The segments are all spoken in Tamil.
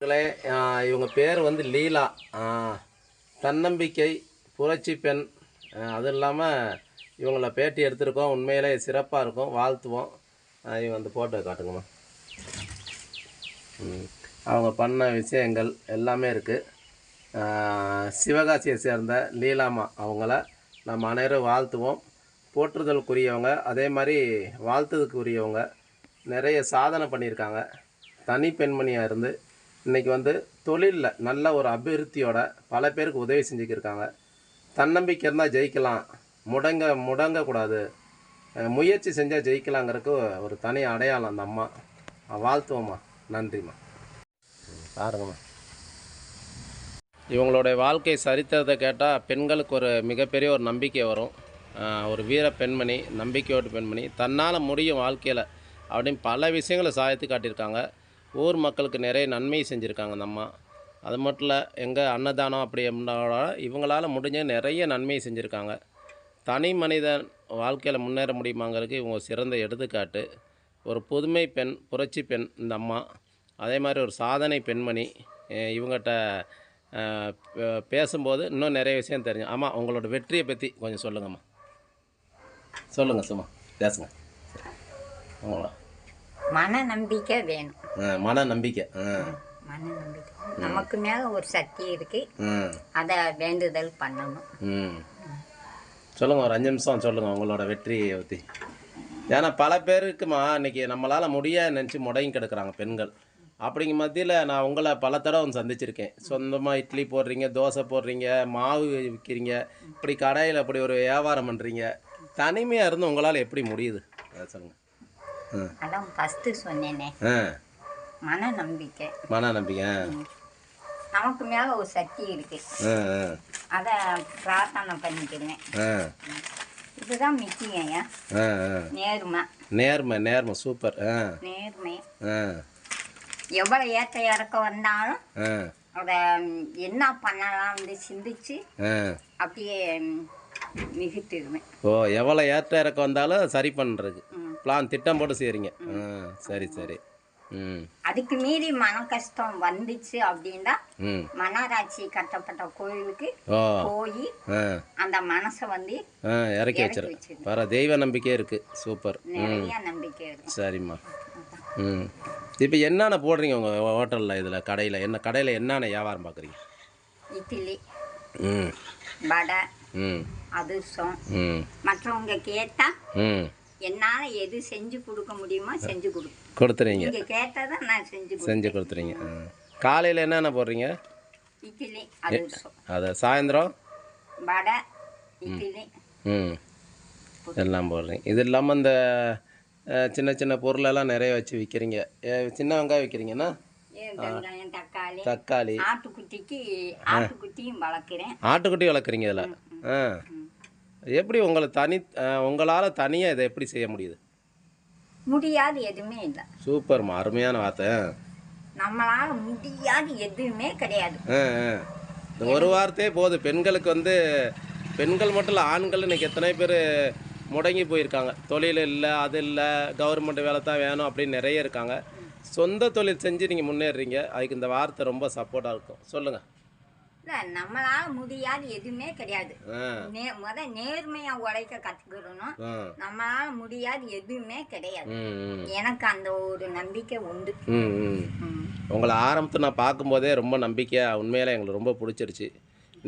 மக்களே, இவங்க பேர் வந்து லீலா. தன்னம்பிக்கை புரட்சி பெண். அதுவும் இல்லாமல் இவங்கள பேட்டி எடுத்திருக்கோம். உண்மையிலே சிறப்பாக இருக்கும், வாழ்த்துவோம். இவங்க வந்து ஃபோட்டோ காட்டுங்கம்மா. அவங்க பண்ண விஷயங்கள் எல்லாமே இருக்குது. சிவகாசியை சேர்ந்த லீலாமா அவங்கள நம்ம அனைவரும் வாழ்த்துவோம். போற்றுதலுக்குரியவங்க, அதே மாதிரி வாழ்த்துறதுக்குரியவங்க. நிறைய சாதனை பண்ணியிருக்காங்க. தனி பெண்மணியாக இருந்து இன்றைக்கி வந்து தொழிலில் நல்ல ஒரு அபிவிருத்தியோட பல பேருக்கு உதவி செஞ்சுக்கிருக்காங்க. தன்னம்பிக்கை இருந்தால் ஜெயிக்கலாம், முடங்கக்கூடாது, முயற்சி செஞ்சால் ஜெயிக்கலாங்கிறதுக்கு ஒரு தனி அடையாளம் அந்த அம்மா. வாழ்த்துவோம்மா. நன்றிம்மா. பாருங்கம்மா, இவங்களுடைய வாழ்க்கை சரித்திரத்தை கேட்டால் பெண்களுக்கு ஒரு மிகப்பெரிய ஒரு நம்பிக்கை வரும். ஒரு வீர பெண்மணி, நம்பிக்கையோட பெண்மணி, தன்னால் முடியும் வாழ்க்கையில் அப்படின்னு பல விஷயங்களை சாதித்து காட்டியிருக்காங்க. ஊர் மக்களுக்கு நிறைய நன்மை செஞ்சுருக்காங்க அந்த அம்மா. அது மட்டும் இல்லை, எங்கள் அன்னதானம் அப்படி இருந்தால இவங்களால் முடிஞ்ச நிறைய நன்மை செஞ்சுருக்காங்க. தனி மனிதன் வாழ்க்கையில் முன்னேற முடியுமாங்கிறதுக்கு இவங்க சிறந்த எடுத்துக்காட்டு. ஒரு புதுமை பெண், புரட்சி பெண் இந்த அம்மா. அதே மாதிரி ஒரு சாதனை பெண்மணி. இவங்ககிட்ட பேசும்போது இன்னும் நிறைய விஷயம் தெரிஞ்சு. ஆமாம், உங்களோட வெற்றியை பற்றி கொஞ்சம் சொல்லுங்கம்மா. சொல்லுங்கள், சும்மா பேசுங்க. உங்களா மன நம்பிக்கை வேணும். மன நம்பிக்கை. மன நம்பிக்கை நமக்கு மேல ஒரு சக்தி இருக்கு, அதை வேண்டுதல் பண்ணணும். சொல்லுங்க, ஒரு 5 நிமிஷம் சொல்லுங்க உங்களோட வெற்றியை பற்றி. ஏன்னா பல பேருக்குமா இன்னைக்கு நம்மளால் முடியாது நினச்சி முடங்கி கிடக்குறாங்க பெண்கள். அப்படிங்க மத்தியில் நான் உங்களை பல தடவை வந்து சந்திச்சிருக்கேன். சொந்தமாக இட்லி போடுறீங்க, தோசை போடுறீங்க, மாவு விற்கிறீங்க, இப்படி கடையில் அப்படி ஒரு வியாபாரம் பண்ணுறீங்க. தனிமையாக இருந்து உங்களால் எப்படி முடியுது அதை சொல்லுங்கள். அதான் ஃபஸ்ட்டு சொன்னேனே, மன நம்பிக்கை. மன நம்பிக்கை. நமக்கு மேல ஒரு சக்தி இருக்கு, அதை பிரார்த்தனை பண்ணிக்கிறேன். இதுதான் முக்கியம். நேர்மை. நேர்மை, நேர்மை, சூப்பர். நேர்மை. எவ்வளோ ஏற்ற இறக்க வந்தாலும் அதை என்ன பண்ணலாம்னு சிந்திச்சு அப்படியே மிகுத்திடுவேன். ஓ, எவ்வளோ ஏற்ற இறக்க வந்தாலும் சரி பண்ணுறது பிளான், திட்டம் போட்டு செய்கிறீங்க. சரி சரி. அதுக்கு மீறி மன கஷ்டம் வந்துச்சு அப்படின்னா மனராட்சி கட்டப்பட்ட கோயிலுக்கு போய் அந்த மனசை வந்து இறக்கி வச்சிரு. வர தெய்வ நம்பிக்கை இருக்கு. சூப்பர். நிறைய நம்பிக்கை இருக்கு. சரிம்மா. இப்போ என்னென்ன போடுறீங்க உங்கள் ஹோட்டலில்? இதில் கடையில் என்ன, கடையில் என்னென்ன வியாபாரம் பார்க்குறீங்க? இட்லி, வடை, அதிர்சம். மற்றவங்க கேட்டால் என்னால் எது செஞ்சு கொடுக்க முடியுமோ செஞ்சு கொடுத்துறீங்க. நீங்கள் கேட்டால் தான் நான் செஞ்சு கொடுத்துறீங்க. காலையில் என்னென்ன போடுறீங்க? இட்லி, அதிர்சம். அது சாயந்தரம் வடை, இட்லி எல்லாம் போடுறீங்க. இது இல்லாமல் இந்த சின்ன சின்ன பொருளெல்லாம் நிறைய வச்சு விற்கிறீங்க. சின்ன வெங்காயம் விற்கிறீங்கன்னா வெங்காயம், தக்காளி. தக்காளி. ஆட்டுக்குட்டியும் வளர்க்குறேன். ஆட்டுக்குட்டி வளர்க்குறீங்க இதில். எப்படி உங்களால் தனியாக இதை எப்படி செய்ய முடியுது? முடியாது, எதுவுமே இல்லை. சூப்பர்மா, அருமையான வார்த்தை. நம்மளால் முடியாது எதுவுமே கிடையாது. இந்த ஒரு வார்த்தையே போதும். பெண்களுக்கு வந்து பெண்கள் மட்டும் இல்லை, ஆண்கள் இன்றைக்கி எத்தனை பேர் முடங்கி போயிருக்காங்க. தொழில் இல்லை, அது இல்லை, கவர்மெண்ட் வேலை தான் வேணும் அப்படின்னு நிறைய இருக்காங்க. சொந்த தொழில் செஞ்சு நீங்கள் முன்னேறீங்க. அதுக்கு இந்த வார்த்தை ரொம்ப சப்போர்ட்டாக இருக்கும். சொல்லுங்கள். இல்லை, நம்மளால் முடியாது எதுவுமே கிடையாது. நேர்மையாக உழைக்க கற்றுக்கிறணும். நம்மளால் முடியாது எதுவுமே கிடையாது. எனக்கு அந்த ஒரு நம்பிக்கை உண்டு. உங்களை ஆரம்பத்தை நான் பார்க்கும்போதே ரொம்ப நம்பிக்கையாக, உண்மையிலே எங்களுக்கு ரொம்ப பிடிச்சிருச்சு.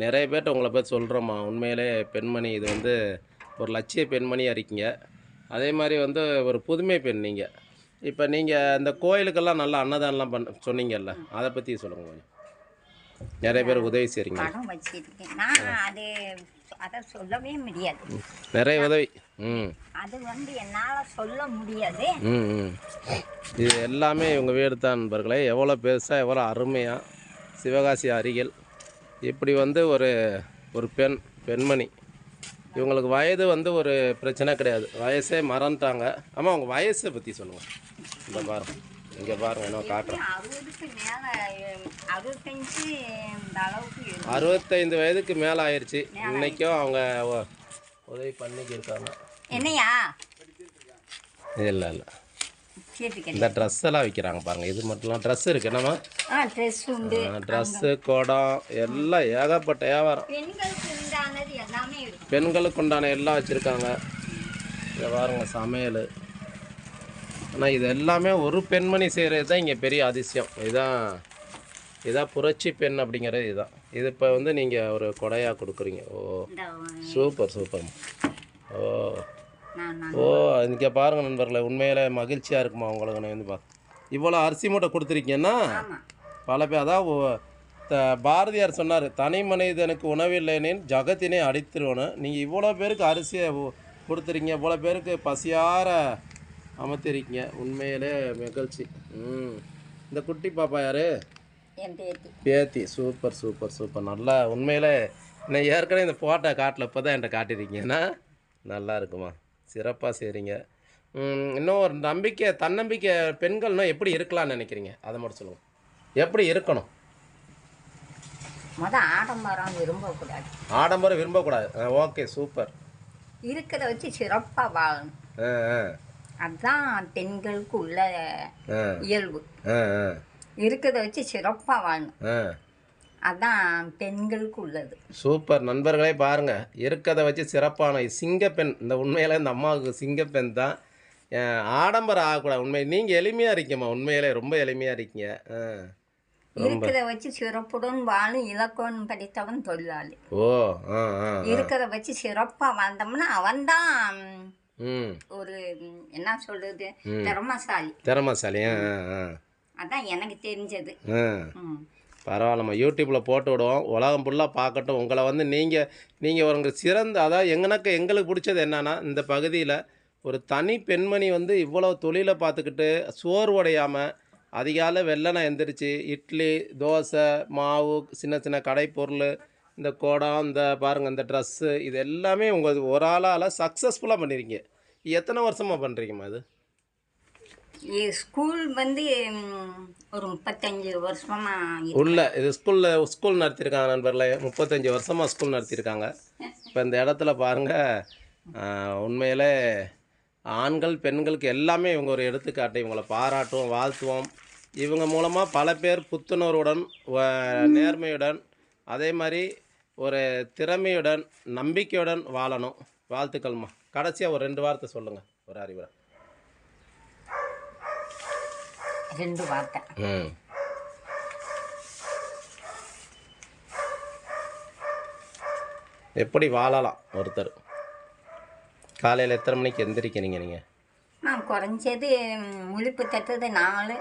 நிறைய பேர்ட்ட உங்களை பற்றி சொல்கிறோம்மா. உண்மையிலே பெண்மணி, இது வந்து ஒரு லட்சிய பெண்மணியாக இருக்கீங்க. அதே மாதிரி வந்து ஒரு புதுமை பெண் நீங்கள். இப்போ நீங்கள் இந்த கோயிலுக்கெல்லாம் நல்லா அன்னதானம்லாம் சொன்னீங்கல்ல, அதை பற்றி சொல்லுங்கள் கொஞ்சம். நிறைய பேர் உதவி செய்கிறீங்க. அதை சொல்லவே முடியாது. நிறைய உதவி. அது வந்து என்னால் சொல்ல முடியாது. இது எல்லாமே இவங்க வீடு தான் நண்பர்களே. எவ்வளோ பெருசாக, எவ்வளோ அருமையாக, சிவகாசி அருகில் இப்படி வந்து ஒரு பெண்மணி. இவங்களுக்கு வயது வந்து ஒரு பிரச்சனை கிடையாது. வயசே மறந்துட்டாங்க. ஆமாம், உங்கள் வயசை பற்றி சொல்லுங்கள். இந்த பாருங்க, இங்கே பாருங்க, என்ன காட்டுறேன். 65 வயதுக்கு மேலே ஆயிடுச்சு. இன்றைக்கும் அவங்க உதவி பண்ணிக்கிருக்காங்க. என்னையா? இல்லை இல்லை, சேர்த்துக்கிறேன். இந்த ட்ரெஸ் எல்லாம் விற்கிறாங்க பாருங்கள். இது மட்டும்லாம் ட்ரெஸ் இருக்குது என்னம்மா? ட்ரெஸ் உண்டு, ட்ரெஸ்ஸு, குடம் எல்லாம் ஏகப்பட்ட வியாபாரம். பெண்களுக்கு உண்டானது எல்லாமே இருக்கு. பெண்களுக்கு உண்டான எல்லாம் வச்சுருக்காங்க. இதை பாருங்க, சமையல். ஆனால் இது எல்லாமே ஒரு பெண்மணி செய்கிறது தான் இங்கே பெரிய அதிசயம். இதான் புரட்சி பெண் அப்படிங்கிறது இதுதான். இது இப்போ வந்து நீங்கள் ஒரு கொடையாக கொடுக்குறீங்க. ஓ சூப்பர் சூப்பர். ஓ ஓ இங்கே பாருங்கள் நண்பர்களே, உண்மையிலே மகிழ்ச்சியாக இருக்குமா உங்களுக்கு. நான் வந்து இவ்வளோ அரிசி மூட்டை கொடுத்துருக்கீங்கன்னா பல பேர் அதான் பாரதியார் சொன்னார், தனி மனிதனுக்கு உணவில்லைன்னு ஜகத்தினே அடித்துருவோன்னு. நீங்கள் இவ்வளோ பேருக்கு அரிசியை கொடுத்துருக்கீங்க, இவ்வளோ பேருக்கு பசியார அமர்த்திருக்கீங்க. உண்மையிலே மகிழ்ச்சி. இந்த குட்டி பாப்பா யார்? என் பேத்தி. பேத்தி. Super super super. நல்லா உண்மையிலே நான் ஏற்கனவே இந்த ஃபோட்டோ காட்டில் இப்போ தான் என்கிட்ட காட்டியிருக்கீங்கன்னா நல்லா இருக்குமா, சிறப்பாக செய்கிறீங்க. இன்னும் ஒரு நம்பிக்கை, தன்னம்பிக்கை பெண்கள்னா எப்படி இருக்கலாம்னு நினைக்கிறீங்க? அதை மட்டும் சொல்லுங்கள். எப்படி இருக்கணும்? ஆடம்பரம் விரும்பக்கூடாது. ஆடம்பரம் விரும்பக்கூடாது. Okay super. இருக்கிறத வச்சு சிறப்பாக வாழணும். அதுதான் பெண்களுக்கு உள்ள இயல்பு. இருக்கிறத வச்சு சிறப்பாக வாழணும். அதான் பெண்களுக்கு உள்ளது. சூப்பர் நண்பர்களே, பாருங்கள், இருக்கிறத வச்சு சிறப்பான சிங்கப்பெண். இந்த உண்மையில இந்த அம்மாவுக்கு சிங்கப்பெண் தான். ஆடம்பரம் ஆகக்கூடாது. உண்மை நீங்கள் எளிமையாக இருக்கீங்கம்மா. உண்மையிலே ரொம்ப எளிமையாக இருக்கீங்க. இருக்கிறத வச்சு சிறப்புடன் வாழும் இலக்கணம் படித்தவன் தொழிலாளி. ஓ இருக்கிறத வச்சு சிறப்பாக வாழ்ந்தோம்னா அவன்தான் ஒரு என்ன சொல்றது, திறமசாலி. அதான் எனக்கு தெரிஞ்சது. பரவாயில்லம்மா, யூடியூப்பில் போட்டு விடுவோம், உலகம் ஃபுல்லாக பார்க்கட்டும். உங்களை வந்து நீங்கள் ஒரு சிறந்த, அதாவது எங்களுக்கு பிடிச்சது என்னன்னா, இந்த பகுதியில் ஒரு தனி பெண்மணி வந்து இவ்வளோ தொழிலை பார்த்துக்கிட்டு சோர்வடையாமல் அதிகாலை வெள்ளனை எந்திரிச்சு இட்லி, தோசை, மாவு, சின்ன சின்ன கடை பொருள், இந்த குடம், இந்த பாருங்கள் இந்த ட்ரெஸ்ஸு, இது எல்லாமே உங்கள் ஒரு ஆளால் சக்ஸஸ்ஃபுல்லாக பண்ணியிருக்கீங்க. எத்தனை வருஷமாக பண்ணுறீங்கம்மா இது? ஸ்கூல் வந்து ஒரு 35 வருஷமாக உள்ள இது ஸ்கூல் நடத்தியிருக்காங்க நண்பர்களே. 35 வருஷமாக ஸ்கூல் நடத்தியிருக்காங்க. இப்போ இந்த இடத்துல பாருங்கள், உண்மையிலே ஆண்கள் பெண்களுக்கு எல்லாமே இவங்க ஒரு எடுத்துக்காட்டு. இவங்களை பாராட்டுவோம், வாழ்த்துவோம். இவங்க மூலமாக பல பேர் புத்துணர்வுடன், நேர்மையுடன், அதே மாதிரி ஒரு திறமையுடன், நம்பிக்கையுடன் வாழணும். வாழ்த்துக்கள்மா. கடைசியாக ஒரு 2 வார்த்தை சொல்லுங்கள், ஒரு அறிவுரை. 2 வார்த்தை. எப்படி வாழலாம் ஒருத்தர்? காலையில் எத்தனை மணிக்கு எந்திரிக்கிறீங்க நீங்கள்? நான் குறைஞ்சது முழிப்பு தட்டுறது 4,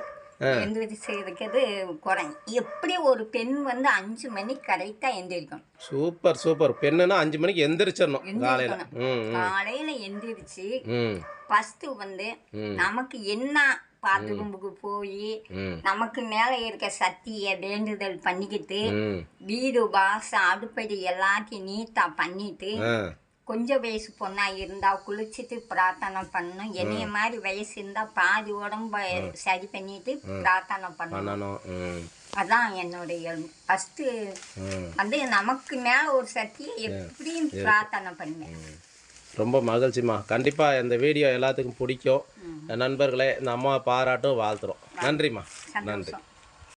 எந்திரிச்சிருக்கிறது குறைஞ்சி. எப்படி ஒரு பெண் வந்து 5 மணிக்கு கரெக்டாக எந்திரிக்கணும். Super super. பெண்ணுன்னா 5 மணிக்கு எந்திரிச்சிடணும். காலையில் எந்திரிச்சு ஃபஸ்ட்டு வந்து நமக்கு என்ன பாத்ரூமுக்கு போய் நமக்கு மேலே இருக்க சக்தியை வேண்டுதல் பண்ணிக்கிட்டு வீடு வாசம் அடுப்படி எல்லாத்தையும் நீட்டாக பண்ணிட்டு, கொஞ்சம் வயசு பொண்ணா இருந்தா குளிச்சுட்டு பிரார்த்தனை பண்ணணும். என்னைய மாதிரி வயசு இருந்தா பாதி உடம்ப சரி பண்ணிட்டு பிரார்த்தனை பண்ணணும். அதான் என்னுடைய ஃபர்ஸ்ட் வந்து நமக்கு மேல ஒரு சக்தியை எப்படியும் பிரார்த்தனை பண்ணுவேன். ரொம்ப மகிழ்ச்சிம்மா. கண்டிப்பாக இந்த வீடியோ எல்லாத்துக்கும் பிடிக்கும். நண்பர்களே, இந்த அம்மாவை பாராட்டும் வாழ்த்துறோம். நன்றிம்மா. நன்றி.